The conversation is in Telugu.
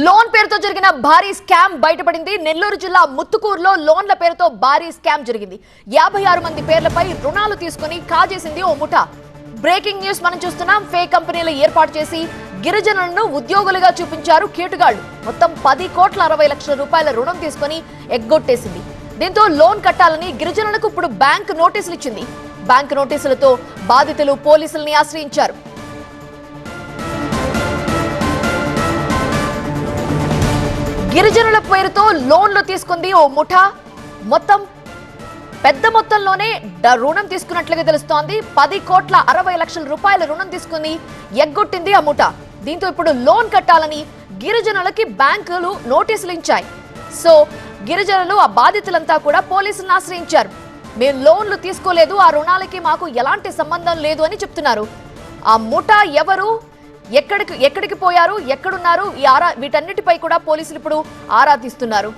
లోన్ పేరుతో జరిగిన భారీ స్కామ్ బయటపడింది. నెల్లూరు జిల్లా ముత్తుకూరులో లోన్ల పేరుతో భారీ స్కామ్ జరిగింది. 56 మంది పేర్లపై రుణాలు తీసుకుని కాజేసింది ఓ ముఠా. బ్రేకింగ్ న్యూస్ మనం చూస్తున్నాం. ఫేక్ కంపెనీలు ఏర్పాటు చేసి గిరిజనులను ఉద్యోగులుగా చూపించారు కేటుగాళ్లు. మొత్తం 10,60,00,000 రూపాయల రుణం తీసుకుని ఎగ్గొట్టేసింది. దీంతో లోన్ కట్టాలని గిరిజనులకు ఇప్పుడు బ్యాంకు నోటీసులు ఇచ్చింది. బ్యాంకు నోటీసులతో బాధితులు పోలీసుల్ని ఆశ్రయించారు. గిరిజనుల పేరుతో లోన్లు తీసుకుంది ఓ ముఠా. మొత్తం పెద్ద మొత్తంలోనే రుణం తీసుకున్నట్లుగా తెలుస్తోంది. 10,60,00,000 రూపాయల రుణం తీసుకుని ఎగ్గొట్టింది ఆ ముఠా. దీంతో ఇప్పుడు లోన్ కట్టాలని గిరిజనులకి బ్యాంకులు నోటీసులు ఇచ్చాయి. సో గిరిజనులు ఆ బాధితులంతా కూడా పోలీసులను ఆశ్రయించారు. మేము లోన్లు తీసుకోలేదు, ఆ రుణాలకి మాకు ఎలాంటి సంబంధం లేదు అని చెప్తున్నారు. ఆ ముఠా ఎవరు, ఎక్కడికి పోయారు, ఎక్కడున్నారు, వీటన్నిటిపై కూడా పోలీసులు ఇప్పుడు ఆరా తీస్తున్నారు.